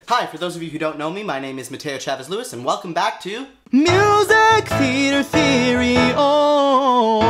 Hi, for those of you who don't know me, my name is Mateo Chavez Lewis, and welcome back to Music Theater Theory. Oh!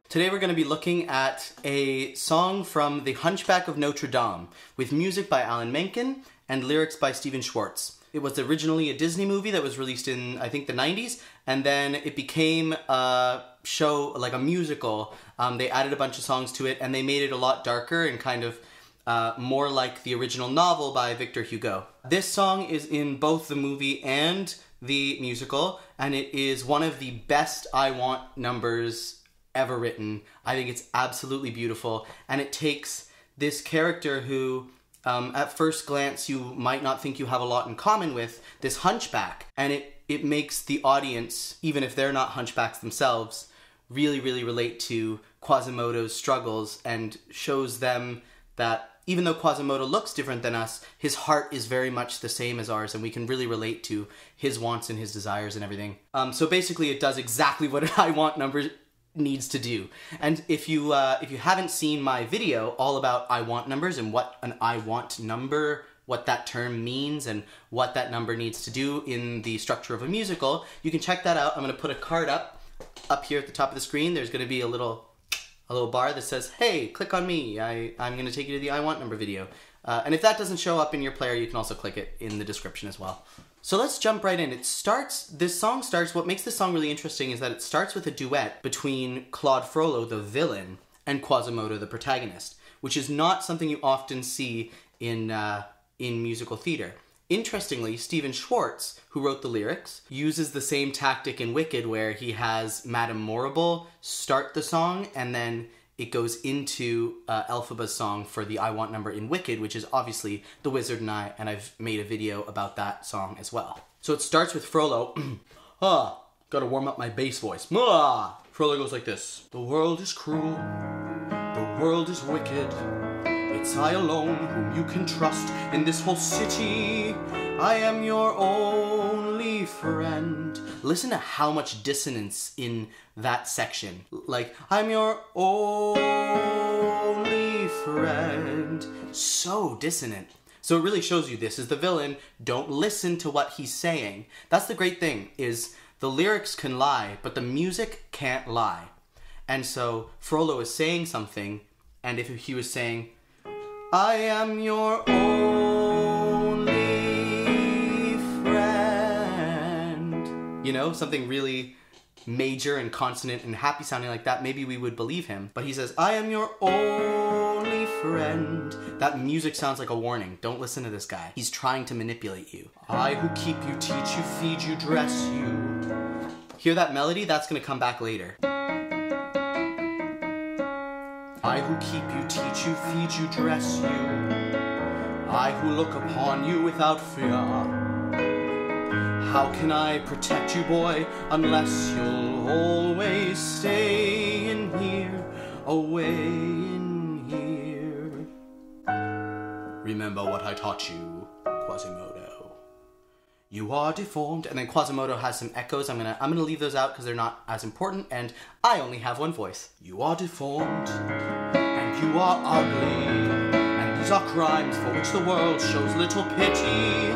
Today we're going to be looking at a song from The Hunchback of Notre Dame, with music by Alan Menken and lyrics by Stephen Schwartz. It was originally a Disney movie that was released in, I think, the 90s, and then it became a show, like a musical. They added a bunch of songs to it, and they made it a lot darker and kind of more like the original novel by Victor Hugo. This song is in both the movie and the musical, and it is one of the best I Want numbers ever written. I think it's absolutely beautiful, and it takes this character who, at first glance, you might not think you have a lot in common with, this hunchback, and it makes the audience, even if they're not hunchbacks themselves, really relate to Quasimodo's struggles and shows them that even though Quasimodo looks different than us, his heart is very much the same as ours, and we can really relate to his wants and his desires and everything. So basically it does exactly what an I Want number needs to do. And if you haven't seen my video all about I Want numbers and what an I Want number, what that term means and what that number needs to do in the structure of a musical, you can check that out. I'm going to put a card up here at the top of the screen. There's going to be a little bar that says, hey, click on me. I'm going to take you to the I Want number video. And if that doesn't show up in your player, you can also click it in the description as well. So let's jump right in. This song starts, what makes this song really interesting is that it starts with a duet between Claude Frollo, the villain, and Quasimodo, the protagonist, which is not something you often see in musical theater. Interestingly, Stephen Schwartz, who wrote the lyrics, uses the same tactic in Wicked where he has Madame Morrible start the song and then it goes into Elphaba's song for the I Want number in Wicked, which is obviously The Wizard and I, and I've made a video about that song as well. So it starts with Frollo. Gotta warm up my bass voice. Frollo goes like this. The world is cruel, the world is wicked. It's I alone whom you can trust in this whole city. I am your only friend. Listen to how much dissonance in that section. Like, I'm your only friend. So dissonant. So it really shows you this is the villain. Don't listen to what he's saying. That's the great thing, is the lyrics can lie, but the music can't lie. And so Frollo is saying something, and if he was saying, I am your only friend. You know, something really major and consonant and happy sounding like that, maybe we would believe him. But he says, I am your only friend. That music sounds like a warning. Don't listen to this guy. He's trying to manipulate you. I who keep you, teach you, feed you, dress you. Hear that melody? That's gonna come back later. I who keep you, teach you, feed you, dress you. I who look upon you without fear. How can I protect you, boy, unless you'll always stay in here, away in here. Remember what I taught you, Quasimodo. You are deformed. And then Quasimodo has some echoes. I'm gonna leave those out because they're not as important, and I only have one voice. You are deformed, and you are ugly, and these are crimes for which the world shows little pity.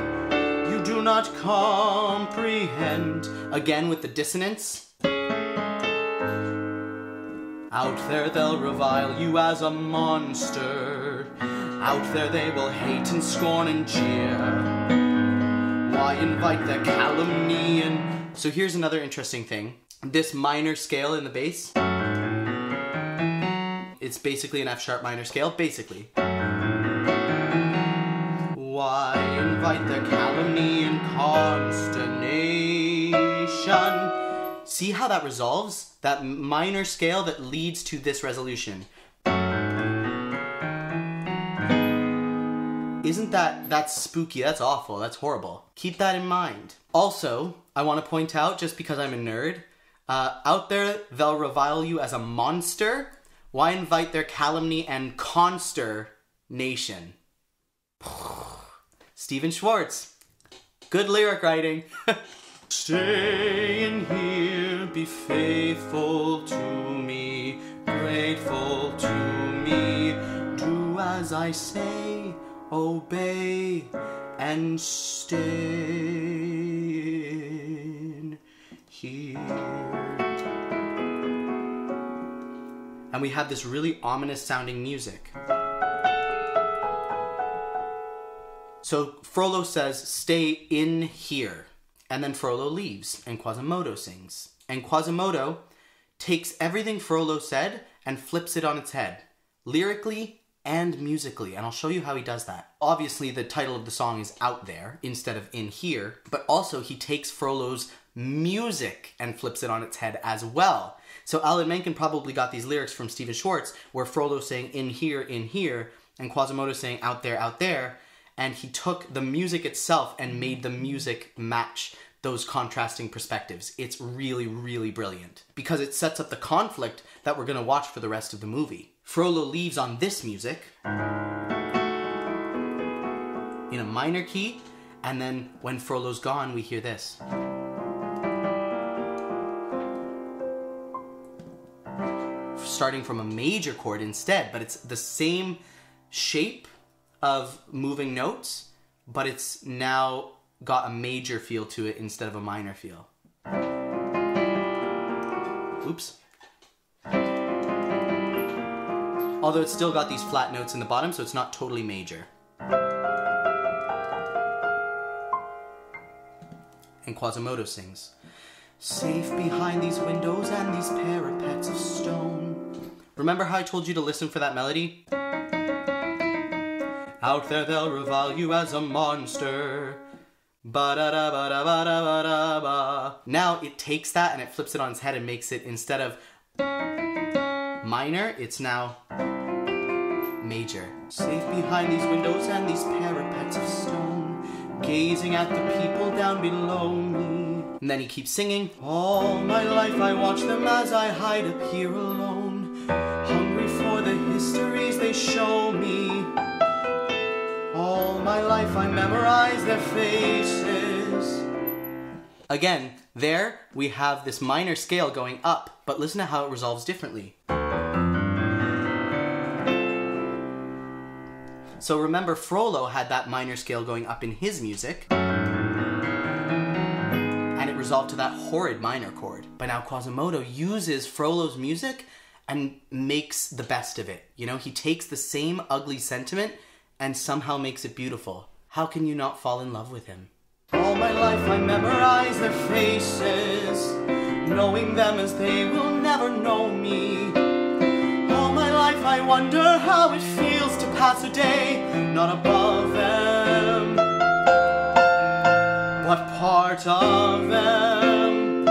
You do not comprehend. Again with the dissonance. Out there they'll revile you as a monster. Out there they will hate and scorn and jeer. Why invite their calumny and... So here's another interesting thing. This minor scale in the bass, it's basically an F sharp minor scale, basically. Why invite their calumny and consternation? See how that resolves? That minor scale that leads to this resolution. Isn't that's spooky, that's awful, that's horrible. Keep that in mind. Also, I want to point out, just because I'm a nerd, out there they'll revile you as a monster. Why invite their calumny and consternation? Stephen Schwartz. Good lyric writing. Stay in here, be faithful to me, grateful to me, do as I say, obey and stay in here. And we have this really ominous sounding music. So Frollo says, stay in here. And then Frollo leaves, and Quasimodo sings. And Quasimodo takes everything Frollo said and flips it on its head, lyrically and musically. And I'll show you how he does that. Obviously, the title of the song is Out There instead of In Here, but also he takes Frollo's music and flips it on its head as well. So Alan Menken probably got these lyrics from Stephen Schwartz, where Frollo's saying in here, and Quasimodo saying out there, and he took the music itself and made the music match those contrasting perspectives. It's really, really brilliant, because it sets up the conflict that we're going to watch for the rest of the movie. Frollo leaves on this music, in a minor key, and then when Frollo's gone, we hear this. Starting from a major chord instead, but it's the same shape of moving notes, but it's now got a major feel to it instead of a minor feel. Oops. Although it's still got these flat notes in the bottom, so it's not totally major. And Quasimodo sings, safe behind these windows and these parapets of stone. Remember how I told you to listen for that melody? Out there they'll revile you as a monster. Ba-da-da-ba-da-ba-da-ba-da-ba. Now it takes that and it flips it on its head and makes it, instead of minor, it's now major. Safe behind these windows and these parapets of stone, gazing at the people down below me. And then he keeps singing, all my life I watch them as I hide up here alone, hungry for the histories they show me. All my life I memorize their faces. Again, there we have this minor scale going up, but listen to how it resolves differently. So remember, Frollo had that minor scale going up in his music, and it resolved to that horrid minor chord. But now Quasimodo uses Frollo's music and makes the best of it. You know, he takes the same ugly sentiment and somehow makes it beautiful. How can you not fall in love with him? All my life I memorize their faces, knowing them as they will never know me. All my life I wonder how it feels to pass a day not above them. What part of them?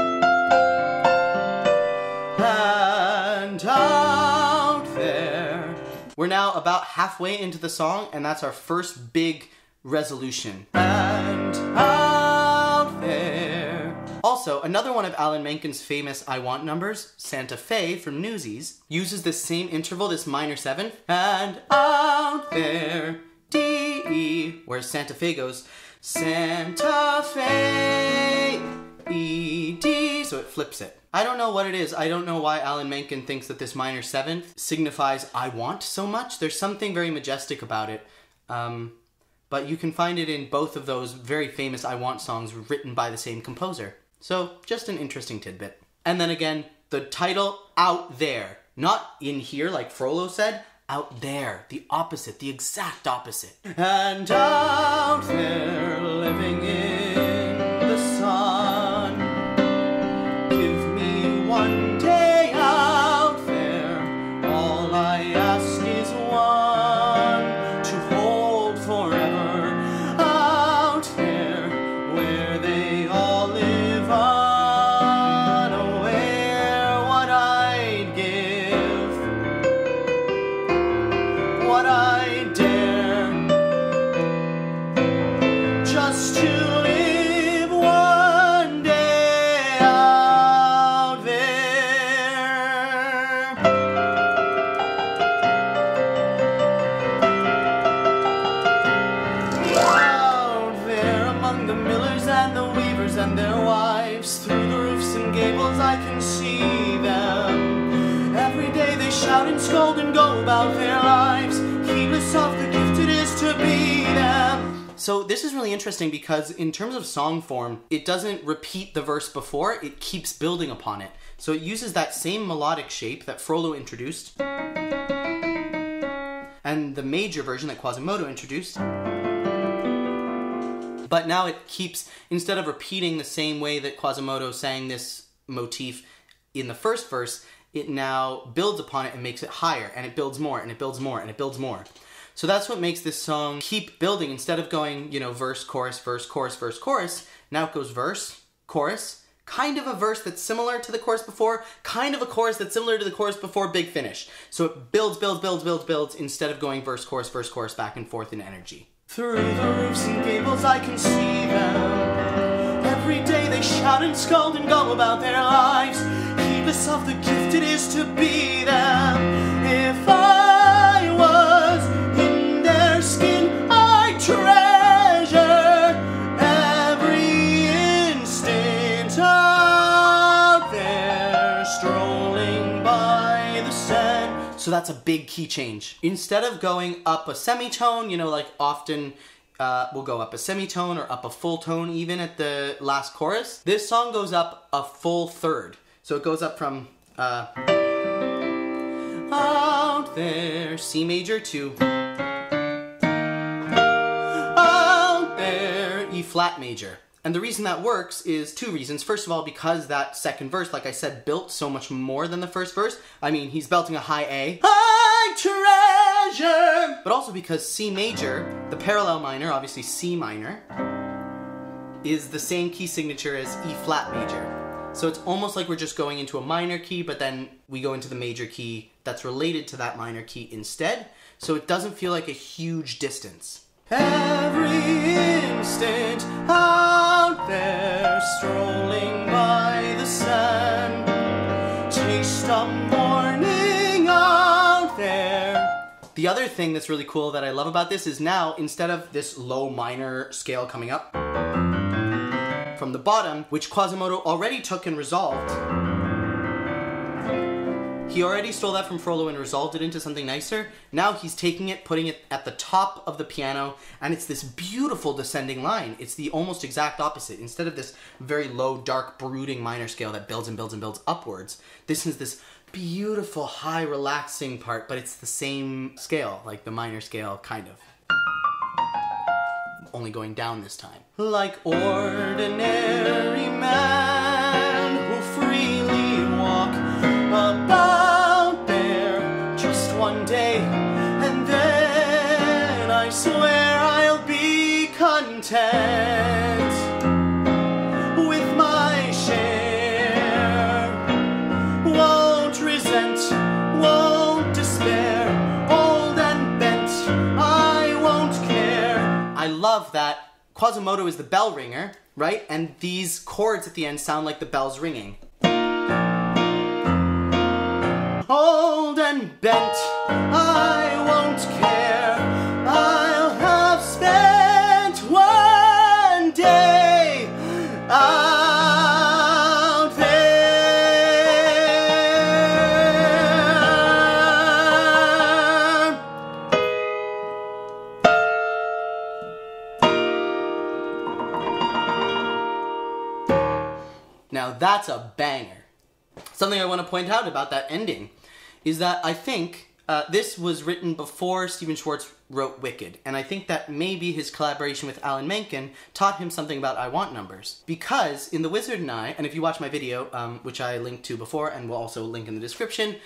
And out there. We're now about halfway into the song, and that's our first big resolution. And out there. Also, another one of Alan Menken's famous I Want numbers, Santa Fe from Newsies, uses this same interval, this minor seventh, and out there, D-E, where Santa Fe goes, Santa Fe, E-D, so it flips it. I don't know what it is. I don't know why Alan Menken thinks that this minor seventh signifies I want so much. There's something very majestic about it. But you can find it in both of those very famous I Want songs written by the same composer. So, just an interesting tidbit. And then again, the title, Out There. Not in here like Frollo said, out there. The opposite, the exact opposite. And out there, living in the sun, give me one day out there. All I ask is one to hold forever. Out there, where they all live unaware. What I'd give, what I dare, just to live one day out there. Out there among the millers and the weavers and their wives, through the roofs and gables I can see them. Every day they shout and scold and go about their lives, heedless of the gift it is to be So this is really interesting because in terms of song form, it doesn't repeat the verse before, it keeps building upon it. So it uses that same melodic shape that Frollo introduced and the major version that Quasimodo introduced. But now it keeps, instead of repeating the same way that Quasimodo sang this motif in the first verse, it now builds upon it and makes it higher, and it builds more, and it builds more, and it builds more. So that's what makes this song keep building. Instead of going, verse, chorus, verse, chorus, verse, chorus, now it goes verse, chorus, kind of a verse that's similar to the chorus before, kind of a chorus that's similar to the chorus before, big finish. So it builds, instead of going verse, chorus, back and forth in energy. Through the roofs and gables I can see them. Every day they shout and scold and go about their lives, heedless of the gift it is to be them. If I was in their skin, I'd treasure every instant out there, strolling by the sand. So that's a big key change. Instead of going up a semitone, like often we'll go up a semitone or up a full tone even at the last chorus, this song goes up a full third. So it goes up from out there, C major, to out there, E flat major. And the reason that works is two reasons. First of all, because that second verse, like I said, built so much more than the first verse. I mean, he's belting a high A. I treasure! But also because C major, the parallel minor, obviously C minor, is the same key signature as E flat major. So it's almost like we're just going into a minor key, but then we go into the major key that's related to that minor key instead. So it doesn't feel like a huge distance. Every instant out there, strolling by the sand, taste of morning out there. The other thing that's really cool that I love about this is now, instead of this low minor scale coming up from the bottom, which Quasimodo already took and resolved, he already stole that from Frollo and resolved it into something nicer. Now he's taking it, putting it at the top of the piano, and it's this beautiful descending line. It's the almost exact opposite. Instead of this very low, dark, brooding minor scale that builds and builds and builds upwards, this is this beautiful, high, relaxing part, but it's the same scale, like the minor scale, kind of. Only going down this time. Like ordinary man who freely walk about there just one day, and then I swear I'll be content with my share. Won't resent, won't despair, old and bent, I won't care. I love that Quasimodo is the bell ringer, right? And these chords at the end sound like the bells ringing. Old and bent, I won't care, I'll have spent one day out there. Now that's a banger. Something I want to point out about that ending is that I think this was written before Stephen Schwartz wrote Wicked, and I think that maybe his collaboration with Alan Menken taught him something about I Want numbers. Because in The Wizard and I, and if you watch my video, which I linked to before and will also link in the description,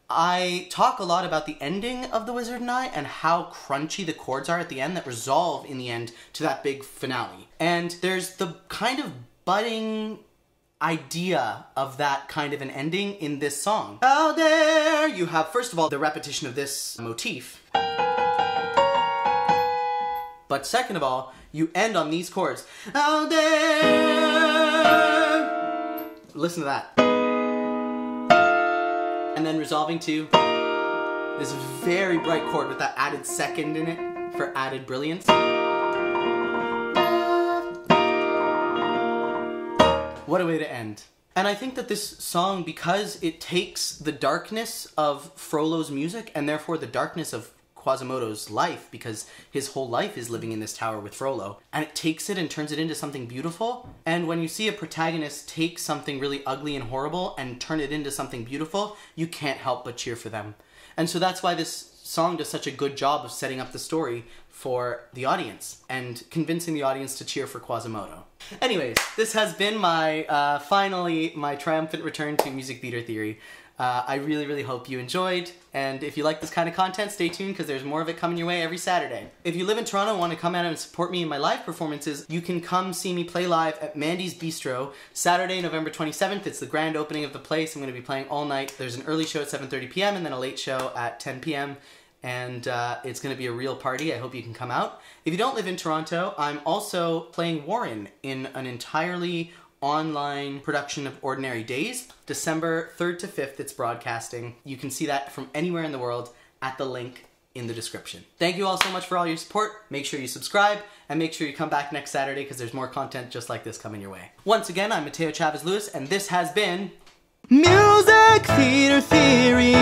I talk a lot about the ending of The Wizard and I and how crunchy the chords are at the end that resolve in the end to that big finale. And there's the kind of budding idea of that kind of an ending in this song. Out there, you have, first of all, the repetition of this motif. But second of all, you end on these chords. Out there! Listen to that. And then resolving to this very bright chord with that added second in it for added brilliance. What a way to end. And I think that this song, because it takes the darkness of Frollo's music and therefore the darkness of Quasimodo's life, because his whole life is living in this tower with Frollo, and it takes it and turns it into something beautiful. And when you see a protagonist take something really ugly and horrible and turn it into something beautiful, you can't help but cheer for them. And so that's why this song does such a good job of setting up the story for the audience and convincing the audience to cheer for Quasimodo. Anyways, this has been my, finally, my triumphant return to music theater theory. I really, really hope you enjoyed, and if you like this kind of content, stay tuned because there's more of it coming your way every Saturday. If you live in Toronto and want to come out and support me in my live performances, you can come see me play live at Mandy's Bistro, Saturday, November 27th. It's the grand opening of the place. I'm going to be playing all night. There's an early show at 7:30 p.m. and then a late show at 10 p.m. and it's going to be a real party. I hope you can come out. If you don't live in Toronto, I'm also playing Warren in an entirely online production of Ordinary Days. December 3rd to 5th, it's broadcasting. You can see that from anywhere in the world at the link in the description. Thank you all so much for all your support. Make sure you subscribe, and make sure you come back next Saturday because there's more content just like this coming your way. Once again, I'm Mateo Chavez Lewis, and this has been Music Theater Theory.